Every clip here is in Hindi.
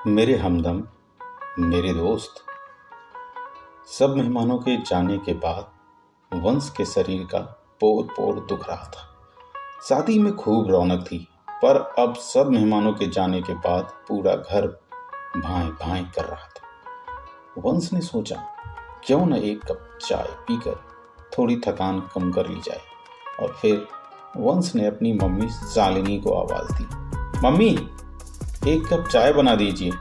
मेरे हमदम, मेरे दोस्त। सब मेहमानों के जाने के बाद वंश के शरीर का पोर पोर दुख रहा था। शादी में खूब रौनक थी, पर अब सब मेहमानों के जाने के बाद पूरा घर भाएं भाएं कर रहा था। वंश ने सोचा, क्यों न एक कप चाय पीकर थोड़ी थकान कम कर ली जाए। और फिर वंश ने अपनी मम्मी शालिनी को आवाज दी, मम्मी, एक कप चाय बना दीजिए।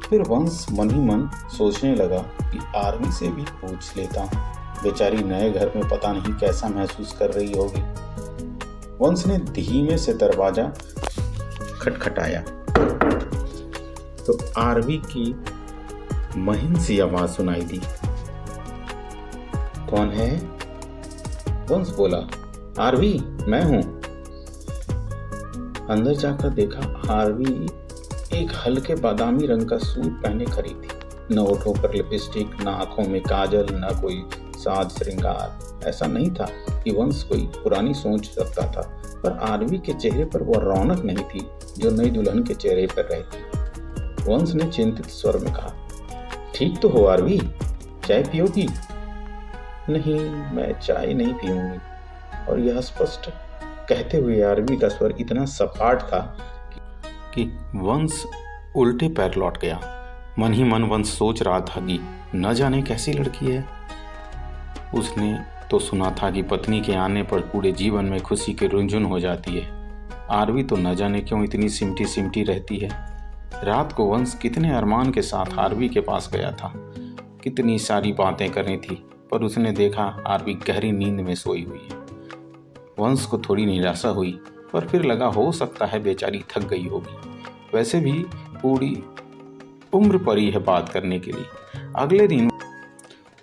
फिर वंश मन ही मन सोचने लगा कि आरवी से भी पूछ लेता हूँ, बेचारी नए घर में पता नहीं कैसा महसूस कर रही होगी। वंश ने धीमे से दरवाजा खटखटाया तो आरवी की महीन सी आवाज सुनाई दी। कौन है? वंश बोला, आरवी, मैं हूं। अंदर जाकर देखा आरवी एक हल्के बादामी रंग का सूट पहने खड़ी थी। न होठों पर लिपस्टिक, न आंखों में काजल, न कोई साज श्रृंगार। ऐसा नहीं था कि वंश कोई पुरानी सोच रखता था, पर आरवी के चेहरे पर वह रौनक नहीं थी जो नई दुल्हन के चेहरे पर रहती। वंश ने चिंतित स्वर में कहा, ठीक तो हो आरवी, चाय पियोगी? नहीं, मैं चाय नहीं पीऊंगी। और यह स्पष्ट कहते हुए आरवी का स्वर इतना सपाट था कि वंश उल्टे पैर लौट गया। मन ही मन वंश सोच रहा था कि न जाने कैसी लड़की है। उसने तो सुना था कि पत्नी के आने पर पूरे जीवन में खुशी के रुंझुन हो जाती है। आरवी तो न जाने क्यों इतनी सिमटी सिमटी रहती है। रात को वंश कितने अरमान के साथ आरवी के पास गया था। कितनी सारी बातें करनी थी, पर उसने देखा आरवी गहरी नींद में सोई हुई है। वंश को थोड़ी निराशा हुई, पर फिर लगा हो सकता है बेचारी थक गई होगी। वैसे भी पूरी उम्र पड़ी है बात करने के लिए। अगले दिन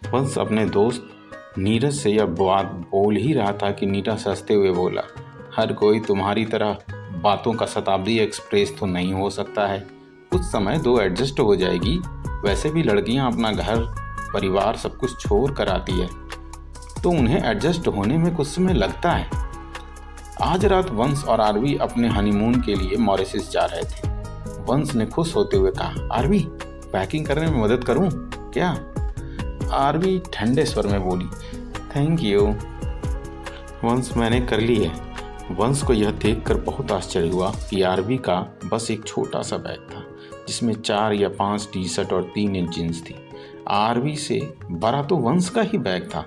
वंश अपने दोस्त नीरज से यह बात बोल ही रहा था कि नीरज हंसते हुए बोला, हर कोई तुम्हारी तरह बातों का शताब्दी एक्सप्रेस तो नहीं हो सकता है। कुछ समय दो, एडजस्ट हो जाएगी। वैसे भी लड़कियां अपना घर परिवार सब कुछ छोड़ कर आती है, तो उन्हें एडजस्ट होने में कुछ समय लगता है। आज रात वंश और आरवी अपने हनीमून के लिए मॉरिशस जा रहे थे। वंश ने खुश होते हुए कहा, आरवी, पैकिंग करने में मदद करूं क्या? आरवी ठंडे स्वर में बोली, थैंक यू वंश, मैंने कर ली है। वंश को यह देखकर बहुत आश्चर्य हुआ कि आरवी का बस एक छोटा सा बैग था, जिसमें 4 या 5 टी शर्ट और 3 इंच जींस थी। आरवी से बड़ा तो वंश का ही बैग था।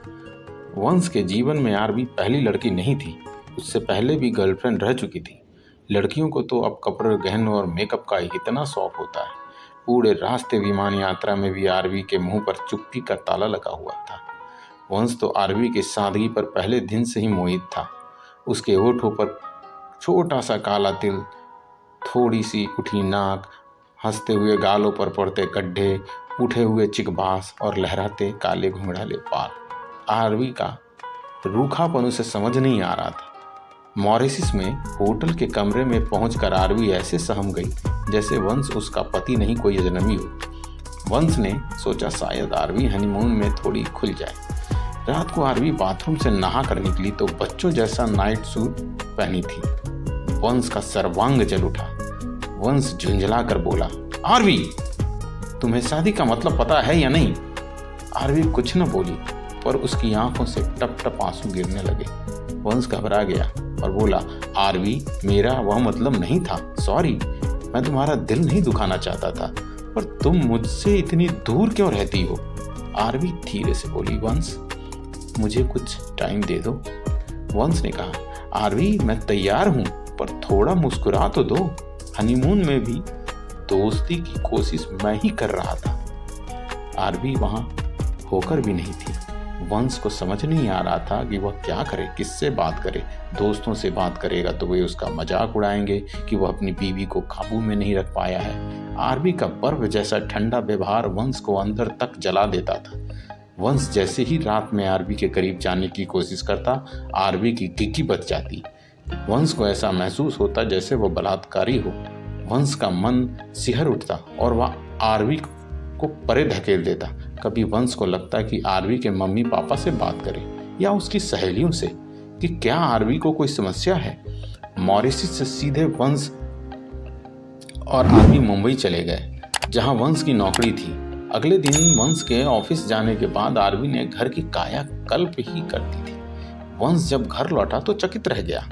वंश के जीवन में आरवी पहली लड़की नहीं थी, उससे पहले भी गर्लफ्रेंड रह चुकी थी। लड़कियों को तो अब कपड़े, गहनों और मेकअप का इतना शौक होता है। पूरे रास्ते विमान यात्रा में भी आरवी के मुंह पर चुप्पी का ताला लगा हुआ था। वंश तो आरवी की सादगी पर पहले दिन से ही मोहित था। उसके होठों पर छोटा सा काला तिल, थोड़ी सी उठी नाक, हंसते हुए गालों पर पड़ते गड्ढे, उठे हुए चिकबास और लहराते काले घुंघराले बाल। आरवी का रूखापन उसे समझ नहीं आ रहा था। मॉरिशस में होटल के कमरे में पहुंचकर आरवी ऐसे सहम गई जैसे वंश उसका पति नहीं, कोई अजनबी हो। वंश ने सोचा शायद आरवी हनीमून में थोड़ी खुल जाए। रात को आरवी बाथरूम से नहा कर निकली तो बच्चों जैसा नाइट सूट पहनी थी। वंश का सर्वांग जल उठा। वंश झुंझला कर बोला, आरवी, तुम्हें शादी का मतलब पता है या नहीं? आरवी कुछ न बोली, पर उसकी आंखों से टप टप आंसू गिरने लगे। वंश घबरा गया और बोला, आरवी, मेरा वह मतलब नहीं था, सॉरी, मैं तुम्हारा दिल नहीं दुखाना चाहता था, पर तुम मुझसे इतनी दूर क्यों रहती हो? आरवी धीरे से बोली, वंश, मुझे कुछ टाइम दे दो। वंश ने कहा, आरवी, मैं तैयार हूं, पर थोड़ा मुस्कुरा तो दो। हनीमून में भी दोस्ती की कोशिश मैं ही कर रहा था। आरवी वहां होकर भी नहीं थी। वंश को समझ नहीं आ रहा था कि वह क्या करे, किससे बात करे। दोस्तों से बात करेगा तो वे उसका मजाक उड़ाएंगे कि वह अपनी बीवी को काबू में नहीं रख पाया है। आरवी का बर्फ जैसा ठंडा व्यवहार वंश को अंदर तक जला देता था। वंश जैसे ही रात में आरवी के करीब जाने की कोशिश करता, आरवी की गिग्गी बच जाती। वंश को ऐसा महसूस होता जैसे वह बलात्कारी हो। वंश का मन सिहर उठता और वह आरवी को परे धकेल देता। कभी वंश को लगता कि आरवी के मम्मी पापा से बात करे या उसकी सहेलियों से कि क्या आरवी को कोई समस्या है। मॉरिशस से सीधे वंश और आरवी मुंबई चले गए, जहां वंश की नौकरी थी। अगले दिन वंश के ऑफिस जाने के बाद आरवी ने घर की कायाकल्प ही कर दी थी। वंश जब घर लौटा तो चकित रह गया।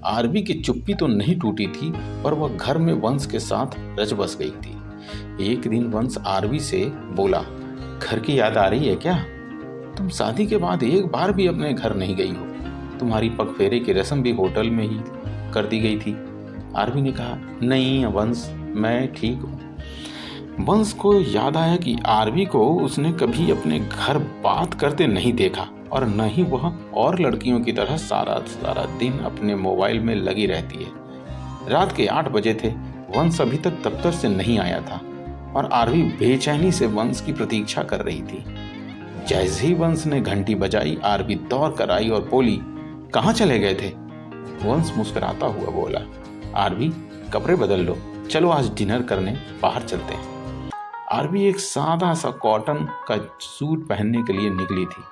आरवी की चुप्पी तो नहीं टूटी थी, पर वह घर में वंश के साथ रच बस गई थी। एक दिन वंश आरवी से बोला, घर की याद आ रही है क्या? तुम शादी के बाद एक बार भी अपने घर नहीं गई हो। तुम्हारी पगफेरे की रस्म भी होटल में ही कर दी गई थी। आरवी ने कहा, नहीं वंश, मैं ठीक हूँ। वंश को याद आया कि आरवी को उसने कभी अपने घर बात करते नहीं देखा, और न ही वह और लड़कियों की तरह सारा दिन अपने मोबाइल में लगी रहती है। रात के 8 बजे थे। वंश अभी तक दफ्तर से नहीं आया था और आरवी बेचैनी से वंश की प्रतीक्षा कर रही थी। जैसे ही वंश ने घंटी बजाई, आरवी दौड़ कर आई और बोली, कहाँ चले गए थे? वंश मुस्कुराता हुआ बोला, आरवी कपड़े बदल लो, चलो आज डिनर करने बाहर चलते हैं। आरवी एक सादा सा कॉटन का सूट पहनने के लिए निकली थी।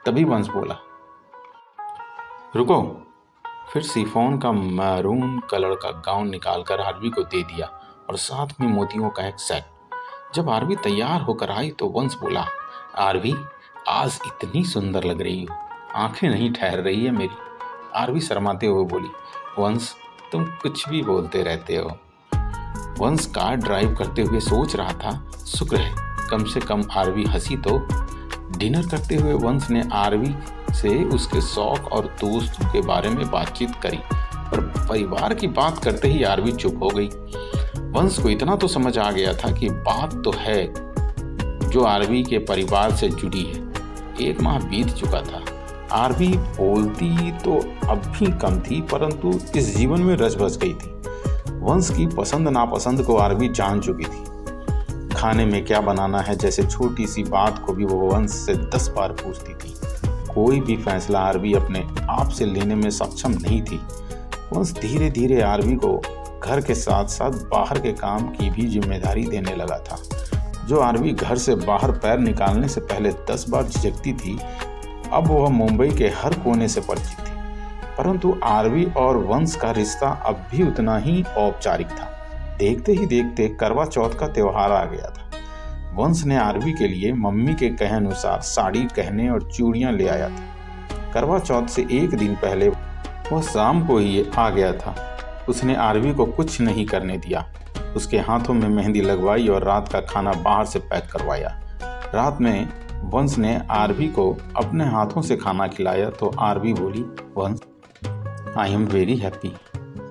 तभी वंश बोला, रुको। फिर सिफॉन का मैरून कलर का गाउन निकालकर आरवी को दे दिया और साथ में मोतियों का एक सेट। जब आरवी तैयार होकर आई तो वंश बोला, आरवी आज इतनी सुंदर लग रही हो, आंखें नहीं ठहर रही है मेरी। आरवी शर्माते हुए बोली, वंश तुम कुछ भी बोलते रहते हो। वंश कार ड्राइव करते हुए सोच रहा था, शुक्र है कम से कम आरवी हंसी तो। डिनर करते हुए वंश ने आरवी से उसके शौक और दोस्तों के बारे में बातचीत करी, पर परिवार की बात करते ही आरवी चुप हो गई। वंश को इतना तो समझ आ गया था कि बात तो है जो आरवी के परिवार से जुड़ी है। 1 माह बीत चुका था। आरवी बोलती तो अब भी कम थी, परंतु इस जीवन में रच बस गई थी। वंश की पसंद नापसंद को आरवी जान चुकी थी। खाने में क्या बनाना है जैसे छोटी सी बात को भी वो वंश से 10 बार पूछती थी। कोई भी फैसला आरवी अपने आप से लेने में सक्षम नहीं थी। वंश धीरे धीरे आरवी को घर के साथ साथ बाहर के काम की भी जिम्मेदारी देने लगा था। जो आरवी घर से बाहर पैर निकालने से पहले 10 बार झिझकती थी, अब वह मुंबई के हर कोने से परिचित थी। परंतु आरवी और वंश का रिश्ता अब भी उतना ही औपचारिक था। देखते ही देखते करवा चौथ का त्योहार आ गया था। वंश ने आरवी के लिए मम्मी के कहे अनुसार साड़ी, गहने और चूड़ियां ले आया था। करवा चौथ से 1 दिन पहले वह शाम को ही आ गया था। उसने आरवी को कुछ नहीं करने दिया। उसके हाथों में मेहंदी लगवाई और रात का खाना बाहर से पैक करवाया। रात में वंश ने आरवी को अपने हाथों से खाना खिलाया तो आरवी बोली, वंश आई एम वेरी हैप्पी।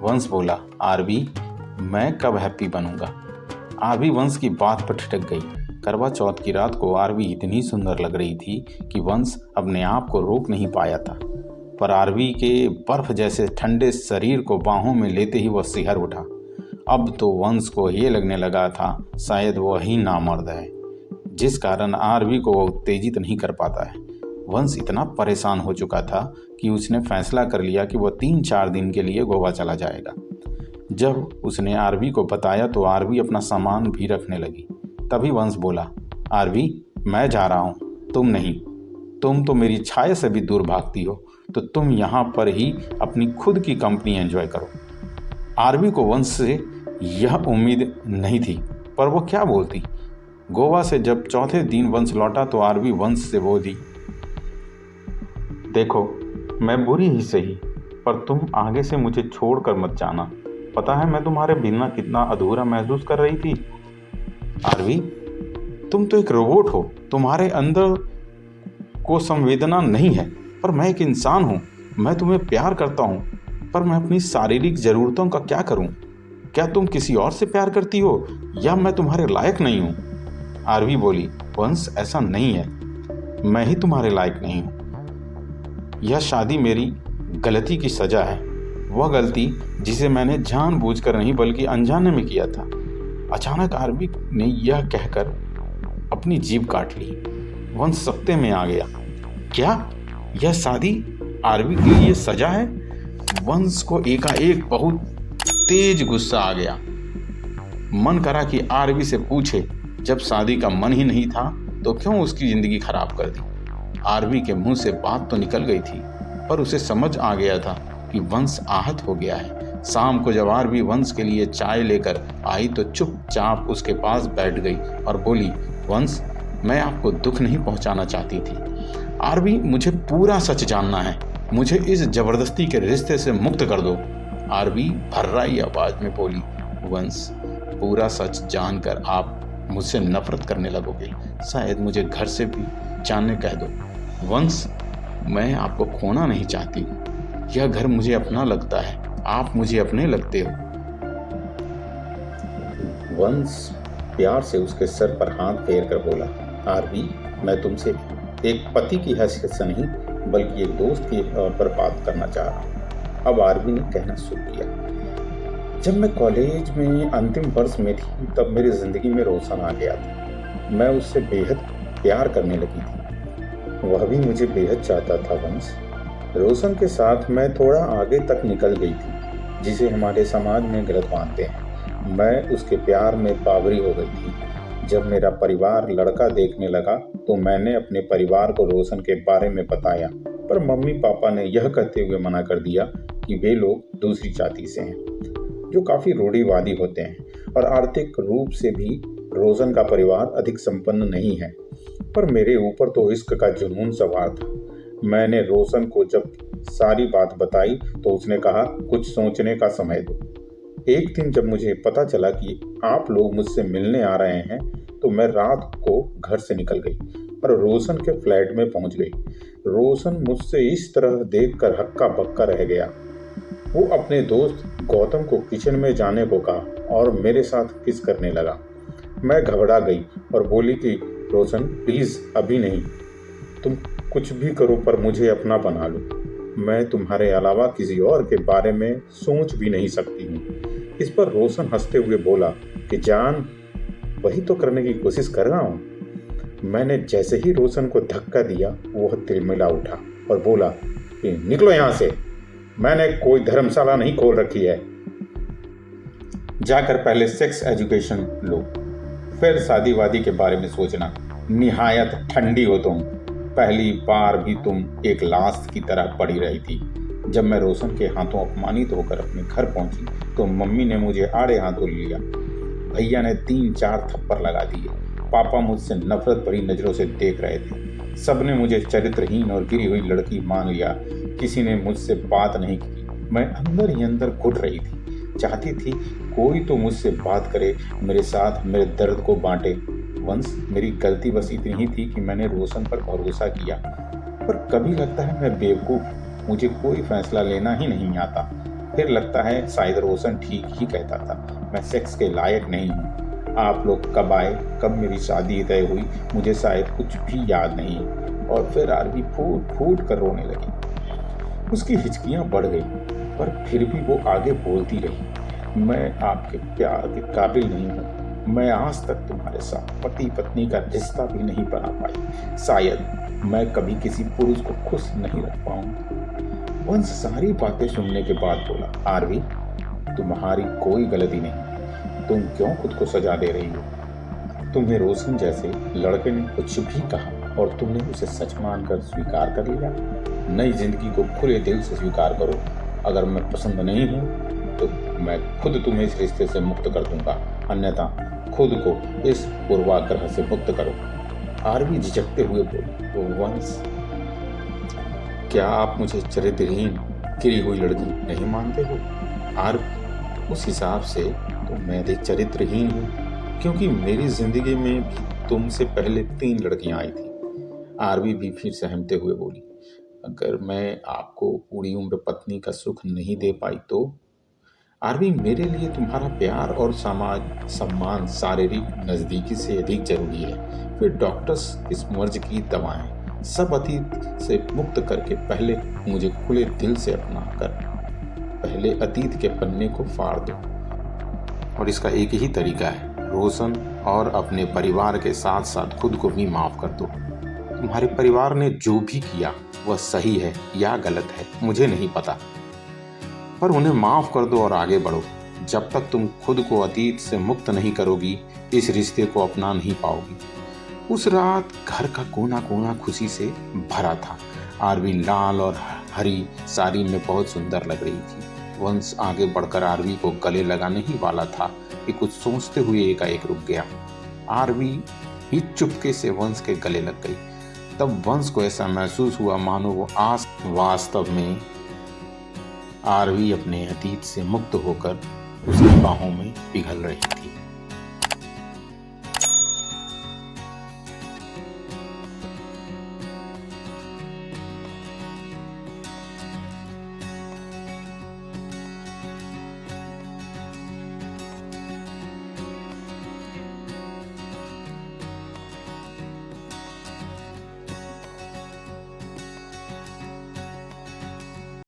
वंश बोला, आरवी मैं कब हैप्पी बनूंगा? आरवी वंश की बात पर ठिठक गई। करवा चौथ की रात को आरवी इतनी सुंदर लग रही थी कि वंश अपने आप को रोक नहीं पाया था। पर आरवी के बर्फ जैसे ठंडे शरीर को बाहों में लेते ही वह सिहर उठा। अब तो वंश को ये लगने लगा था शायद वही नामर्द है, जिस कारण आरवी को वो उत्तेजित नहीं कर पाता है। वंश इतना परेशान हो चुका था कि उसने फैसला कर लिया कि वह 3-4 दिन के लिए गोवा चला जाएगा। जब उसने आरवी को बताया तो आरवी अपना सामान भी रखने लगी। तभी वंश बोला, आरवी मैं जा रहा हूँ, तुम नहीं। तुम तो मेरी छाया से भी दूर भागती हो, तो तुम यहाँ पर ही अपनी खुद की कंपनी एंजॉय करो। आरवी को वंश से यह उम्मीद नहीं थी, पर वो क्या बोलती। गोवा से जब चौथे दिन वंश लौटा तो आरवी वंश से बोली, देखो मैं बुरी ही सही, पर तुम आगे से मुझे छोड़कर मत जाना। पता है मैं तुम्हारे बिना कितना अधूरा महसूस कर रही थी। आरवी तुम तो एक रोबोट हो, तुम्हारे अंदर को संवेदना नहीं है, पर मैं एक इंसान हूँ। मैं तुम्हें प्यार करता हूँ, पर मैं अपनी शारीरिक ज़रूरतों का क्या करूँ? क्या तुम किसी और से प्यार करती हो या मैं तुम्हारे लायक नहीं हूँ? आरवी बोली, वंश ऐसा नहीं है, मैं ही तुम्हारे लायक नहीं हूँ। यह शादी मेरी गलती की सज़ा है, वह गलती जिसे मैंने जानबूझकर नहीं बल्कि अनजाने में किया था। अचानक आरवी ने यह कहकर अपनी जीभ काट ली। वंश सख्ते में आ गया। क्या यह शादी आरवी के लिए सजा है? वंश को एकाएक बहुत तेज गुस्सा आ गया। मन करा कि आरवी से पूछे, जब शादी का मन ही नहीं था तो क्यों उसकी जिंदगी खराब कर दी। आरवी के मुंह से बात तो निकल गई थी, पर उसे समझ आ गया था कि वंश आहत हो गया है। शाम को जब आरवी वंश के लिए चाय लेकर आई तो चुपचाप उसके पास बैठ गई और बोली, वंश, मैं आपको दुख नहीं पहुंचाना चाहती थी। आरवी, मुझे पूरा सच जानना है। मुझे इस जबरदस्ती के रिश्ते से मुक्त कर दो। आरवी भर्राई आवाज में बोली, वंश, पूरा सच जानकर आप मुझसे नफरत करने लगोगे। शायद मुझे घर से भी जाने कह दो। वंश, मैं आपको खोना नहीं चाहती हूँ। यह घर मुझे अपना लगता है, आप मुझे अपने लगते हो। वंश प्यार से उसके सर पर हाथ फेर कर बोला, आरवी, मैं तुमसे एक पति की हैसियत से नहीं बल्कि एक दोस्त के तौर पर बात करना चाह रहा हूँ। अब आरवी ने कहना शुरू किया, जब मैं कॉलेज में अंतिम वर्ष में थी तब मेरी जिंदगी में रोशन आ गया था। मैं उससे बेहद प्यार करने लगी थी, वह भी मुझे बेहद चाहता था। वंश, रोशन के साथ मैं थोड़ा आगे तक निकल गई थी, जिसे हमारे समाज में गलत मानते हैं। मैं उसके प्यार में बावरी हो गई थी। जब मेरा परिवार लड़का देखने लगा तो मैंने अपने परिवार को रोशन के बारे में बताया, पर मम्मी पापा ने यह कहते हुए मना कर दिया कि वे लोग दूसरी जाति से हैं, जो काफ़ी रूढ़िवादी होते हैं और आर्थिक रूप से भी रोशन का परिवार अधिक संपन्न नहीं है। पर मेरे ऊपर तो इश्क का जुनून सवार था। मैंने रोशन को जब सारी बात बताई तो उसने कहा, कुछ सोचने का समय दो। एक दिन जब मुझे पता चला कि आप लोग मुझसे मिलने आ रहे हैं तो मैं रात को घर से निकल गई और रोशन के फ्लैट में पहुंच गई। रोशन मुझसे इस तरह देखकर हक्का बक्का रह गया। वो अपने दोस्त गौतम को किचन में जाने को कहा और मेरे साथ किस करने लगा। मैं घबरा गई और बोली कि रोशन, प्लीज़ अभी नहीं, तुम कुछ भी करो पर मुझे अपना बना लो। मैं तुम्हारे अलावा किसी और के बारे में सोच भी नहीं सकती हूँ। इस पर रोशन हंसते हुए बोला कि जान, वही तो करने की कोशिश कर रहा हूँ। मैंने जैसे ही रोशन को धक्का दिया वह तिलमिला उठा और बोला कि निकलो यहाँ से, मैंने कोई धर्मशाला नहीं खोल रखी है। जाकर पहले सेक्स एजुकेशन लो, फिर शादी वादी के बारे में सोचना। निहायत ठंडी हो तुम। पहली बार भी तुम एक लाश की तरह पड़ी रही थी। जब मैं रोशन के हाथों अपमानित होकर अपने घर पहुंची तो मम्मी ने मुझे आड़े हाथों लिया। भैया ने 3-4 थप्पड़ लगा दिए। पापा मुझसे नफरत भरी नजरों से देख रहे थे। सबने मुझे चरित्रहीन और गिरी हुई लड़की मान लिया। किसी ने मुझसे बात नहीं की। मैं अंदर ही अंदर घुट रही थी। चाहती थी कोई तो मुझसे बात करे, मेरे साथ मेरे दर्द को बांटे। वंश, मेरी गलती बस इतनी ही थी कि मैंने रोशन पर भरोसा किया। पर कभी लगता है मैं बेवकूफ़, मुझे कोई फैसला लेना ही नहीं आता। फिर लगता है शायद रोशन ठीक ही कहता था, मैं सेक्स के लायक नहीं हूँ। आप लोग कब आए, कब मेरी शादी तय हुई, मुझे शायद कुछ भी याद नहीं। और फिर आरवी फूट फूट कर रोने लगी। उसकी हिचकियाँ बढ़ गई, पर फिर भी वो आगे बोलती रही, मैं आपके प्यार के काबिल नहीं हूँ। मैं आज तक तुम्हारे साथ पति पत्नी का रिश्ता भी नहीं बना पाई। शायद मैं कभी किसी पुरुष को खुश नहीं रख पाऊंगी। वंश सारी बातें सुनने के बाद बोला, आरवी, तुम्हारी कोई गलती नहीं। तुम क्यों खुद को सजा दे रही हो? तुम्हें रोशन जैसे लड़के ने कुछ भी कहा और तुमने उसे सच मानकर स्वीकार कर लिया। नई जिंदगी को खुले दिल से स्वीकार करो। अगर मैं पसंद नहीं हूँ तो मैं खुद तुम्हें इस रिश्ते से मुक्त कर दूंगा, अन्यथा खुद को इस पूर्वाग्रह से मुक्त करो। आरवी झिझकते हुए बोली, वंश, क्या आप मुझे चरित्रहीन गिरी हुई लड़की नहीं मानते हो? आरवी, उस हिसाब से तो मैं अधिक चरित्रहीन हूँ, क्योंकि मेरी जिंदगी में भी तुमसे पहले 3 लड़कियां आई थी। आरवी भी फिर सहमते हुए बोली, अगर मैं आपको पूरी उम्र पत्नी का सुख नहीं दे पाई तो? आरवी, मेरे लिए तुम्हारा प्यार और सम्मान शारीरिक नज़दीकी से अधिक जरूरी है। फिर डॉक्टर्स, इस मर्ज की दवाएं, सब अतीत से मुक्त करके पहले मुझे खुले दिल से अपना कर पहले अतीत के पन्ने को फाड़ दो। और इसका एक ही तरीका है, रोशन और अपने परिवार के साथ साथ खुद को भी माफ़ कर दो। तुम्हारे परिवार ने जो भी किया वह सही है या गलत है मुझे नहीं पता, पर उन्हें माफ़ कर दो और आगे बढ़ो। जब तक तुम खुद को अतीत से मुक्त नहीं करोगी, इस रिश्ते को अपना नहीं पाओगी। उस रात घर का कोना कोना खुशी से भरा था। आरवी लाल और हरी साड़ी में बहुत सुंदर लग रही थी। वंश आगे बढ़कर आरवी को गले लगाने ही वाला था कि कुछ सोचते हुए एकाएक रुक गया। आरवी ही चुपके से वंश के गले लग गई। तब वंश को ऐसा महसूस हुआ मानो वो आज वास्तव में आरवी अपने अतीत से मुक्त होकर उसकी बाहों में पिघल रही थी।